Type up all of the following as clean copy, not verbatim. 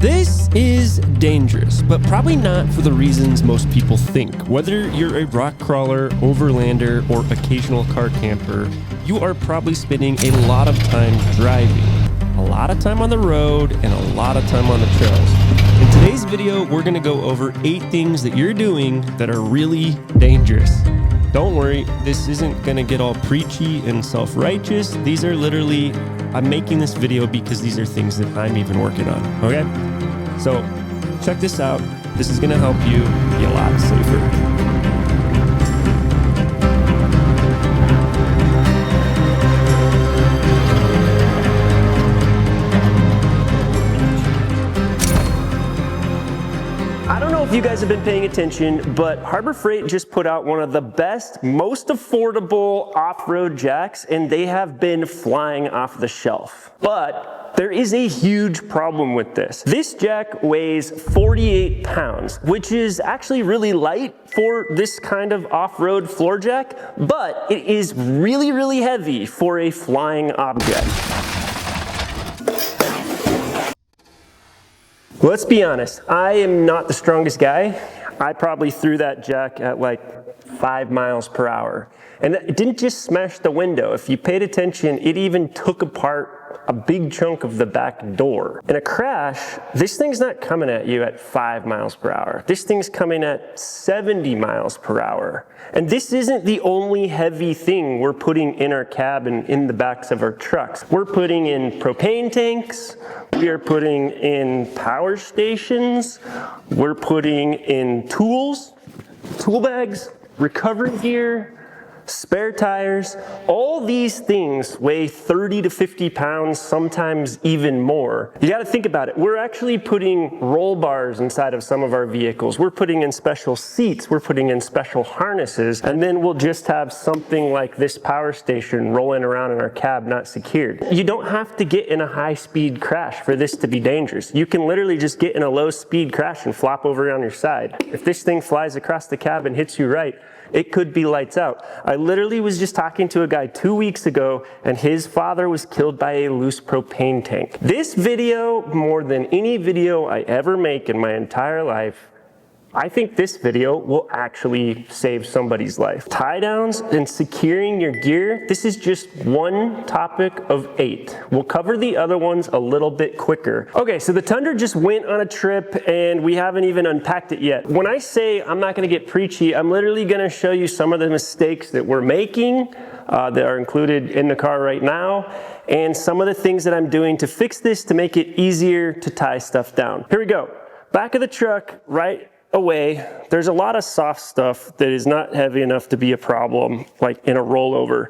This is dangerous, but probably not for the reasons most people think. Whether you're a rock crawler, overlander, or occasional car camper, you are probably spending a lot of time driving, a lot of time on the road, and a lot of time on the trails. In today's video, we're gonna go over 8 things that you're doing that are really dangerous. Don't worry, this isn't gonna get all preachy and self-righteous. These are literally, I'm making this video because these are things that I'm even working on, okay? So check this out. This is gonna help you be a lot safer. I don't know if you guys have been paying attention, but Harbor Freight just put out one of the best, most affordable off-road jacks, and they have been flying off the shelf. But there is a huge problem with this. This jack weighs 48 pounds, which is actually really light for this kind of off-road floor jack, but it is really, really heavy for a flying object. Let's be honest, I am not the strongest guy. I probably threw that jack at like 5 miles per hour. And it didn't just smash the window. If you paid attention, it even took apart a big chunk of the back door. In a crash, this thing's not coming at you at 5 miles per hour. This thing's coming at 70 miles per hour. And this isn't the only heavy thing we're putting in our cab and in the backs of our trucks. We're putting in propane tanks, we are putting in power stations, we're putting in tools, tool bags, recovery gear, spare tires. All these things weigh 30 to 50 pounds, sometimes even more. You got to think about it. We're actually putting roll bars inside of some of our vehicles. We're putting in special seats. We're putting in special harnesses. And then we'll just have something like this power station rolling around in our cab, not secured. You don't have to get in a high-speed crash for this to be dangerous. You can literally just get in a low-speed crash and flop over on your side. If this thing flies across the cab and hits you right, it could be lights out. I literally was just talking to a guy 2 weeks ago, and his father was killed by a loose propane tank. This video, more than any video I ever make in my entire life, I think this video will actually save somebody's life. Tie downs and securing your gear, this is just one topic of 8. We'll cover the other ones a little bit quicker. Okay, so the Tundra just went on a trip and we haven't even unpacked it yet. When I say I'm not gonna get preachy, I'm literally gonna show you some of the mistakes that we're making that are included in the car right now, and some of the things that I'm doing to fix this to make it easier to tie stuff down. Here we go. Back of the truck, right away, there's a lot of soft stuff that is not heavy enough to be a problem, like in a rollover.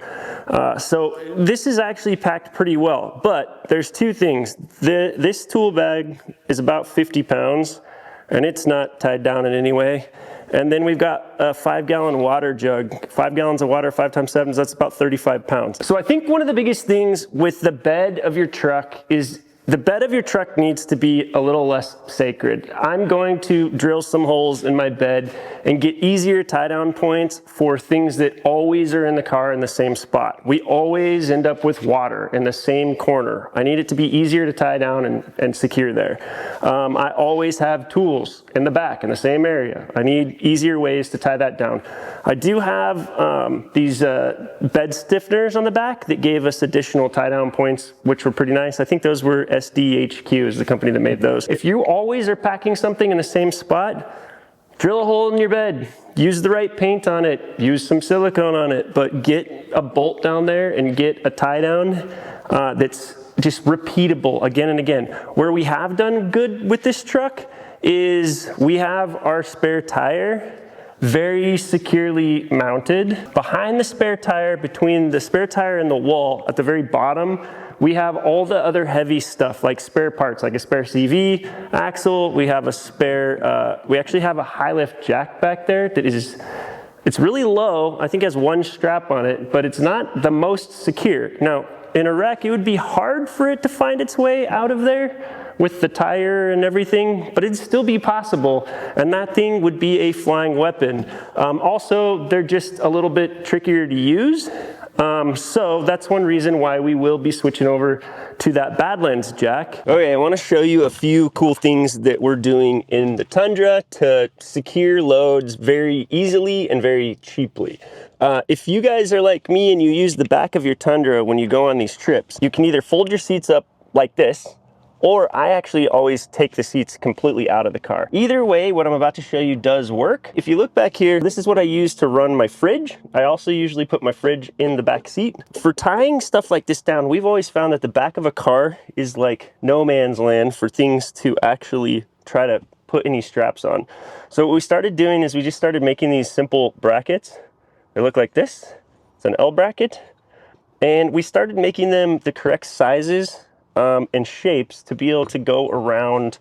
So this is actually packed pretty well, but there's 2 things. This tool bag is about 50 pounds, and it's not tied down in any way. And then we've got a 5-gallon water jug, 5 gallons of water, 5 times 7, that's about 35 pounds. So I think one of the biggest things with the bed of your truck is the bed of your truck needs to be a little less sacred. I'm going to drill some holes in my bed and get easier tie down points for things that always are in the car in the same spot. We always end up with water in the same corner. I need it to be easier to tie down and secure there. I always have tools in the back in the same area. I need easier ways to tie that down. I do have these bed stiffeners on the back that gave us additional tie down points, which were pretty nice. I think those were SDHQ is the company that made those. If you always are packing something in the same spot, drill a hole in your bed, use the right paint on it, use some silicone on it, but get a bolt down there and get a tie down that's just repeatable again and again. Where we have done good with this truck is we have our spare tire very securely mounted. Behind the spare tire, between the spare tire and the wall at the very bottom, we have all the other heavy stuff like spare parts, like a spare CV axle. We have a spare, we actually have a high lift jack back there that is, it's really low. I think it has 1 strap on it, but it's not the most secure. Now, in a wreck, it would be hard for it to find its way out of there with the tire and everything, but it'd still be possible, and that thing would be a flying weapon. Also, they're just a little bit trickier to use. So that's one reason why we will be switching over to that Badlands jack. Okay, I want to show you a few cool things that we're doing in the Tundra to secure loads very easily and very cheaply. If you guys are like me and you use the back of your Tundra when you go on these trips, you can either fold your seats up like this, or I actually always take the seats completely out of the car. Either way, what I'm about to show you does work. If you look back here, this is what I use to run my fridge. I also usually put my fridge in the back seat. For tying stuff like this down, we've always found that the back of a car is like no man's land for things to actually try to put any straps on. So what we started doing is we just started making these simple brackets. They look like this. It's an L bracket. And we started making them the correct sizes and shapes to be able to go around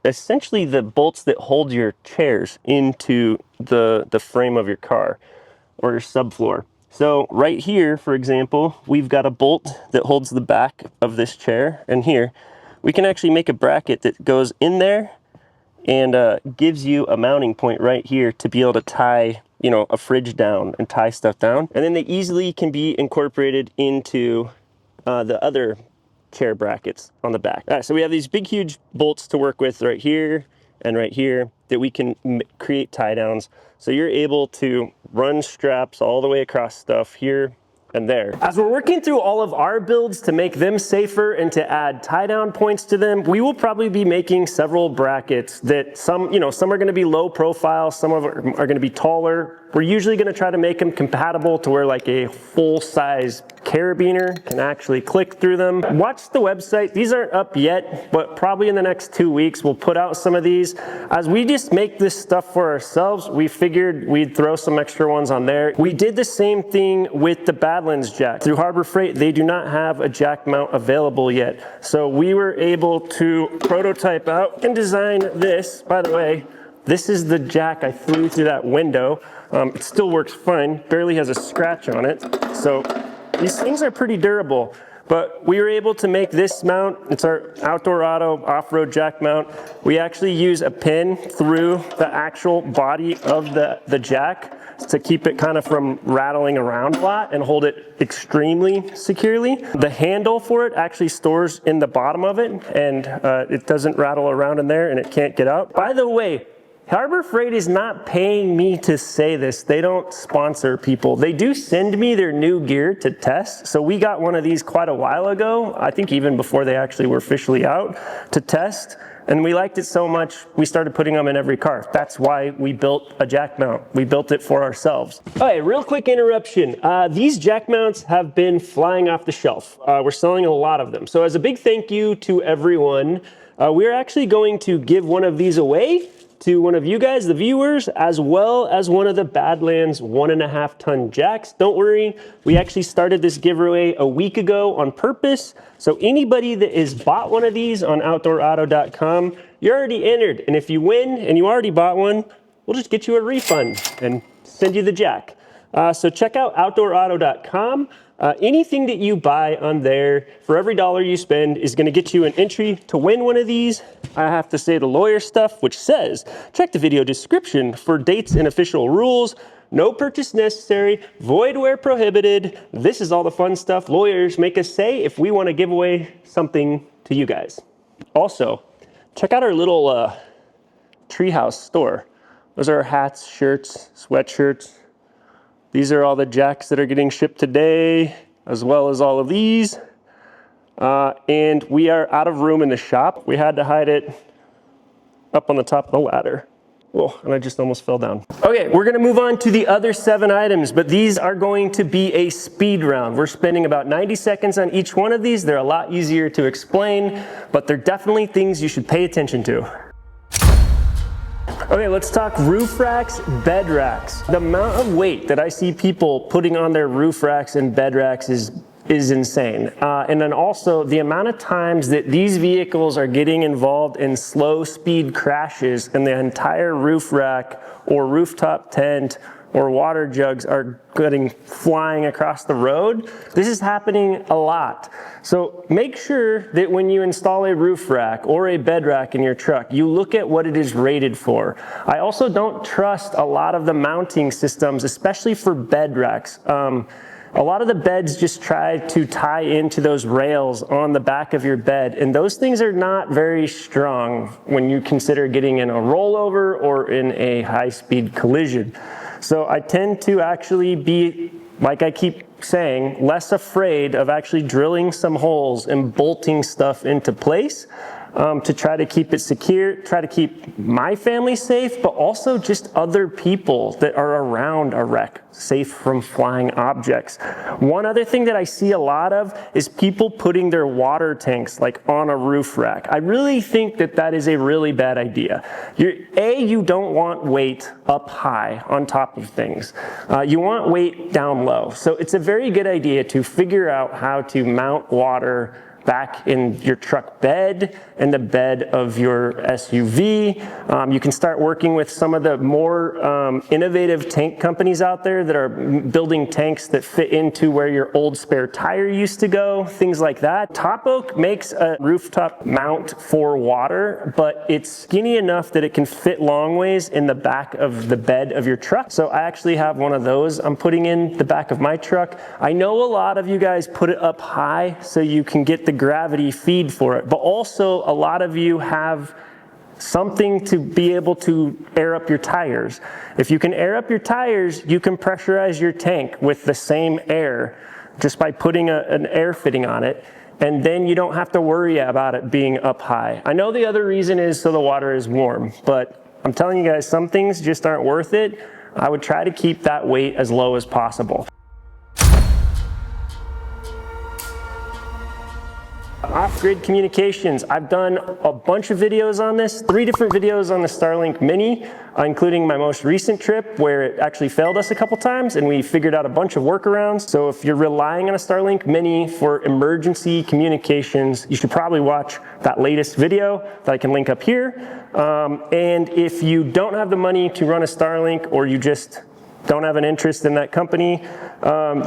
essentially the bolts that hold your chairs into the frame of your car or your subfloor. So right here, for example, we've got a bolt that holds the back of this chair, and here we can actually make a bracket that goes in there and gives you a mounting point right here to be able to tie, you know, a fridge down and tie stuff down. And then they easily can be incorporated into the other chair brackets on the back. So we have these big, huge bolts to work with right here and right here that we can create tie downs. So you're able to run straps all the way across stuff here and there. As we're working through all of our builds to make them safer and to add tie down points to them, we will probably be making several brackets that some are going to be low profile, some of them are going to be taller. We're usually going to try to make them compatible to where like a full-size carabiner can actually click through them. Watch the website. These aren't up yet, but probably in the next 2 weeks we'll put out some of these. As we just make this stuff for ourselves, we figured we'd throw some extra ones on there. We did the same thing with the Badlands jack. Through Harbor Freight, they do not have a jack mount available yet. So we were able to prototype out and design this. By the way, this is the jack I threw through that window. It still works fine, barely has a scratch on it. So these things are pretty durable, but we were able to make this mount. It's our Outdoor Auto off-road jack mount. We actually use a pin through the actual body of the jack to keep it kind of from rattling around a lot and hold it extremely securely. The handle for it actually stores in the bottom of it, and it doesn't rattle around in there and it can't get out. By the way, Harbor Freight is not paying me to say this. They don't sponsor people. They do send me their new gear to test. So we got one of these quite a while ago, I think even before they actually were officially out, to test. And we liked it so much, we started putting them in every car. That's why we built a jack mount. We built it for ourselves. Okay, real quick interruption. These jack mounts have been flying off the shelf. We're selling a lot of them. So as a big thank you to everyone, we're actually going to give one of these away to one of you guys, the viewers, as well as one of the Badlands 1.5 ton jacks. Don't worry, we actually started this giveaway a week ago on purpose. So anybody that has bought one of these on outdoorauto.com, you're already entered. And if you win and you already bought one, we'll just get you a refund and send you the jack. So check out outdoorauto.com. Anything that you buy on there, for every dollar you spend, is going to get you an entry to win one of these. I have to say the lawyer stuff, which says, check the video description for dates and official rules. No purchase necessary, void where prohibited. This is all the fun stuff lawyers make us say if we want to give away something to you guys. Also, check out our little treehouse store. Those are our hats, shirts, sweatshirts. These are all the jacks that are getting shipped today, as well as all of these. And we are out of room in the shop. We had to hide it up on the top of the ladder. Whoa, and I just almost fell down. Okay, we're gonna move on to the other 7 items, but these are going to be a speed round. We're spending about 90 seconds on each one of these. They're a lot easier to explain, but they're definitely things you should pay attention to. Okay, let's talk roof racks, bed racks. The amount of weight that I see people putting on their roof racks and bed racks is insane. And then also the amount of times that these vehicles are getting involved in slow speed crashes and the entire roof rack or rooftop tent or water jugs are getting flying across the road. This is happening a lot. So make sure that when you install a roof rack or a bed rack in your truck, you look at what it is rated for. I also don't trust a lot of the mounting systems, especially for bed racks. A lot of the beds just try to tie into those rails on the back of your bed, and those things are not very strong when you consider getting in a rollover or in a high-speed collision. So I tend to actually be, like I keep saying, less afraid of actually drilling some holes and bolting stuff into place to try to keep it secure, try to keep my family safe, but also just other people that are around a wreck safe from flying objects. One other thing that I see a lot of is people putting their water tanks like on a roof rack. I really think that that is a really bad idea. You don't want weight up high on top of things. You want weight down low. So it's a very good idea to figure out how to mount water back in your truck bed and the bed of your SUV. You can start working with some of the more innovative tank companies out there that are building tanks that fit into where your old spare tire used to go, things like that. Top Oak makes a rooftop mount for water, but it's skinny enough that it can fit long ways in the back of the bed of your truck. So I actually have one of those I'm putting in the back of my truck. I know a lot of you guys put it up high so you can get the gravity feed for it, but also a lot of you have something to be able to air up your tires. If you can air up your tires, you can pressurize your tank with the same air just by putting an air fitting on it, and then you don't have to worry about it being up high. I know the other reason is so the water is warm, but I'm telling you guys, some things just aren't worth it. I would try to keep that weight as low as possible. Off-grid communications. I've done a bunch of videos on this, 3 different videos on the Starlink Mini, including my most recent trip where it actually failed us a couple times and we figured out a bunch of workarounds. So if you're relying on a Starlink Mini for emergency communications, you should probably watch that latest video that I can link up here. And if you don't have the money to run a Starlink, or you just don't have an interest in that company,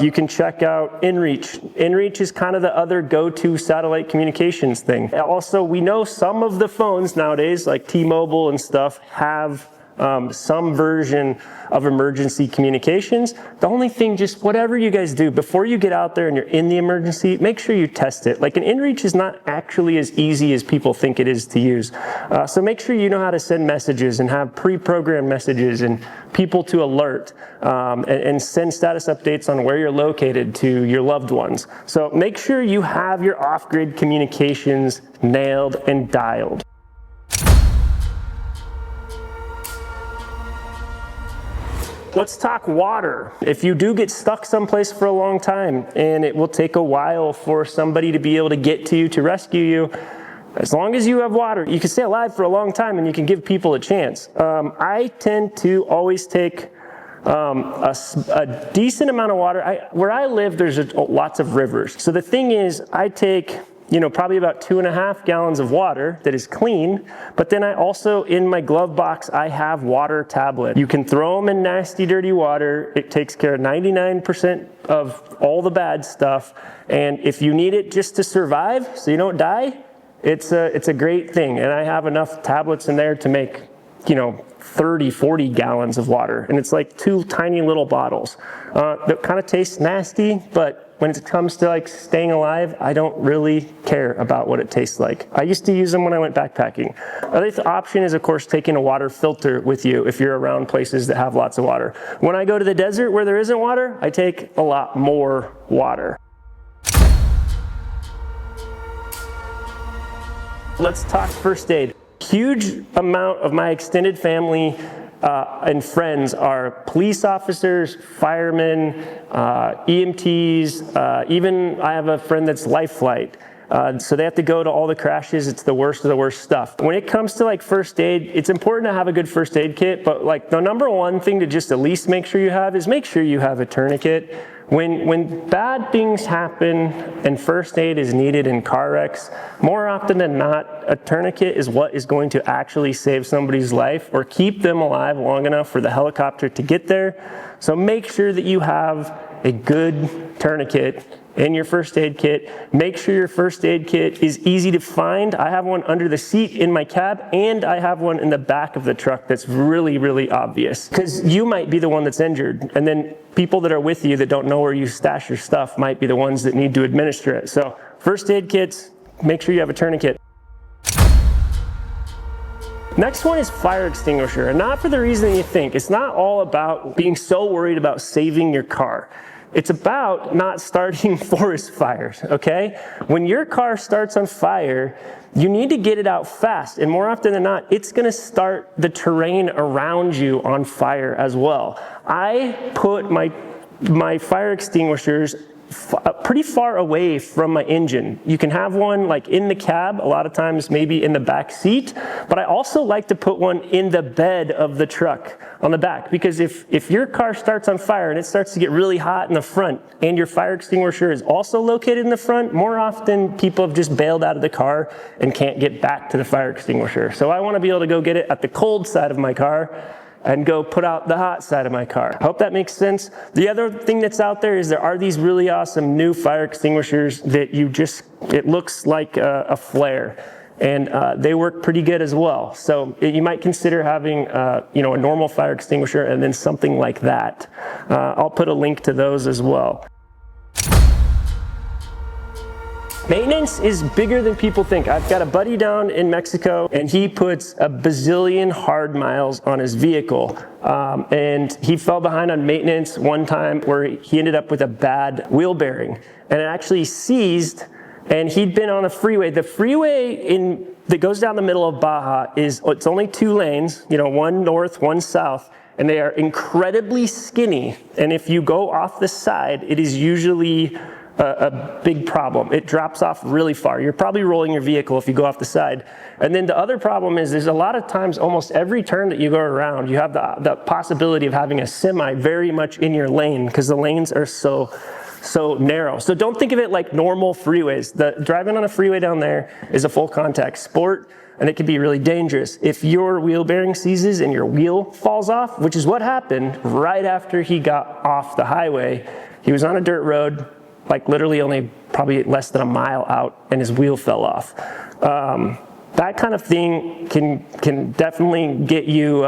you can check out inReach. inReach is kind of the other go-to satellite communications thing. Also, we know some of the phones nowadays, like T-Mobile and stuff, have some version of emergency communications. The only thing, just whatever you guys do, before you get out there and you're in the emergency, make sure you test it. Like, an inReach is not actually as easy as people think it is to use. So make sure you know how to send messages and have pre-programmed messages and people to alert and send status updates on where you're located to your loved ones. So make sure you have your off-grid communications nailed and dialed. Let's talk water. If you do get stuck someplace for a long time and it will take a while for somebody to be able to get to you to rescue you, as long as you have water, you can stay alive for a long time and you can give people a chance. I tend to always take a decent amount of water. Where I live, there's lots of rivers. So the thing is, I take probably about 2.5 gallons of water that is clean, but then I also, in my glove box, I have water tablets. You can throw them in nasty, dirty water. It takes care of 99% of all the bad stuff, and if you need it just to survive, so you don't die, it's a great thing. And I have enough tablets in there to make 30, 40 gallons of water, and it's like 2 tiny little bottles that kind of taste nasty, but when it comes to like staying alive, I don't really care about what it tastes like. I used to use them when I went backpacking. Another option is, of course, taking a water filter with you if you're around places that have lots of water. When I go to the desert where there isn't water, I take a lot more water. Let's talk first aid. Huge amount of my extended family and friends are police officers, firemen, EMTs, even I have a friend that's life flight. So they have to go to all the crashes. It's the worst of the worst stuff. When it comes to like first aid, it's important to have a good first aid kit, but like the number one thing to just at least make sure you have is make sure you have a tourniquet. When bad things happen and first aid is needed in car wrecks, more often than not, a tourniquet is what is going to actually save somebody's life or keep them alive long enough for the helicopter to get there. So make sure that you have a good tourniquet in your first aid kit. Make sure your first aid kit is easy to find. I have one under the seat in my cab, and I have one in the back of the truck that's really, really obvious, because you might be the one that's injured, and then people that are with you that don't know where you stash your stuff might be the ones that need to administer it. So first aid kits, make sure you have a tourniquet. Next one is fire extinguisher, and not for the reason you think. It's not all about being so worried about saving your car. It's about not starting forest fires, okay? When your car starts on fire, you need to get it out fast, and more often than not, it's gonna start the terrain around you on fire as well. I put my fire extinguishers pretty far away from my engine. You can have one like in the cab, a lot of times maybe in the back seat, but I also like to put one in the bed of the truck on the back, because if your car starts on fire and it starts to get really hot in the front and your fire extinguisher is also located in the front, more often people have just bailed out of the car and can't get back to the fire extinguisher. So I want to be able to go get it at the cold side of my car and go put out the hot side of my car. I hope that makes sense. The other thing that's out there is there are these really awesome new fire extinguishers that it looks like a flare, and they work pretty good as well. So you might consider having a normal fire extinguisher and then something like that. I'll put a link to those as well. Maintenance is bigger than people think. I've got a buddy down in Mexico, and he puts a bazillion hard miles on his vehicle. And he fell behind on maintenance one time where he ended up with a bad wheel bearing, and it actually seized, and he'd been on a freeway. The freeway that goes down the middle of Baja it's only 2 lanes, one north, one south, and they are incredibly skinny. And if you go off the side, it is usually a big problem. It drops off really far. You're probably rolling your vehicle if you go off the side. And then the other problem is there's a lot of times, almost every turn that you go around, you have the possibility of having a semi very much in your lane, because the lanes are so narrow. So don't think of it like normal freeways. Driving on a freeway down there is a full contact sport, and it can be really dangerous. If your wheel bearing seizes and your wheel falls off, which is what happened right after he got off the highway, he was on a dirt road, like literally only probably less than a mile out, and his wheel fell off. That kind of thing can definitely get you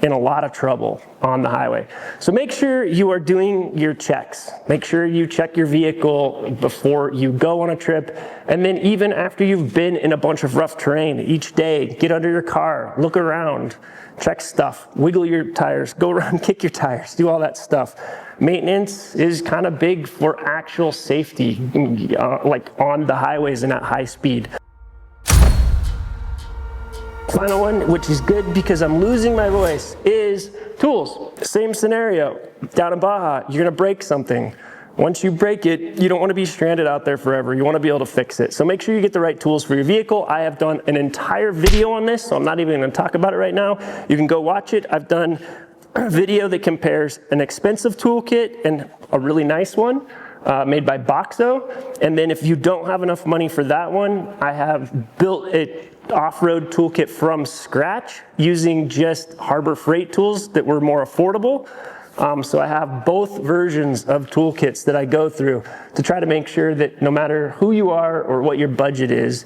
in a lot of trouble on the highway. So make sure you are doing your checks. Make sure you check your vehicle before you go on a trip, and then even after you've been in a bunch of rough terrain each day, get under your car, look around, check stuff, wiggle your tires, go around, kick your tires, do all that stuff. Maintenance is kind of big for actual safety, like on the highways and at high speed. Final one, which is good because I'm losing my voice, is tools. Same scenario. Down in Baja, you're gonna break something. Once you break it, you don't want to be stranded out there forever. You want to be able to fix it. So make sure you get the right tools for your vehicle. I have done an entire video on this, so I'm not even going to talk about it right now. You can go watch it. I've done a video that compares an expensive toolkit and a really nice one made by Boxo. And then if you don't have enough money for that one, I have built an off-road toolkit from scratch using just Harbor Freight tools that were more affordable. So I have both versions of toolkits that I go through to try to make sure that no matter who you are or what your budget is,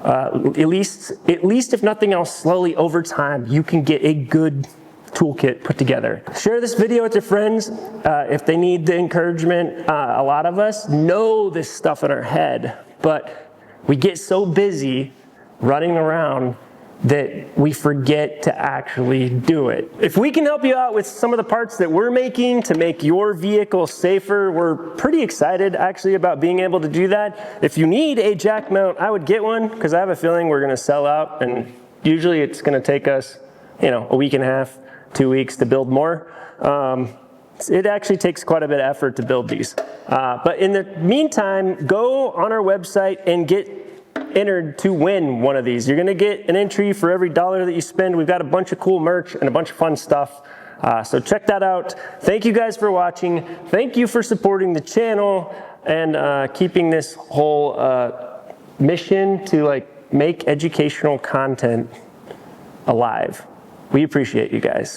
at least if nothing else, slowly over time, you can get a good toolkit put together. Share this video with your friends if they need the encouragement. A lot of us know this stuff in our head, but we get so busy running around that we forget to actually do it. If we can help you out with some of the parts that we're making to make your vehicle safer, we're pretty excited actually about being able to do that. If you need a jack mount, I would get one, because I have a feeling we're gonna sell out, and usually it's gonna take us, a week and a half, 2 weeks to build more. It actually takes quite a bit of effort to build these. But in the meantime, go on our website and get entered to win one of these. You're gonna get an entry for every $1 that you spend. We've got a bunch of cool merch and a bunch of fun stuff. So check that out. Thank you guys for watching. Thank you for supporting the channel and keeping this whole mission to make educational content alive. We appreciate you guys.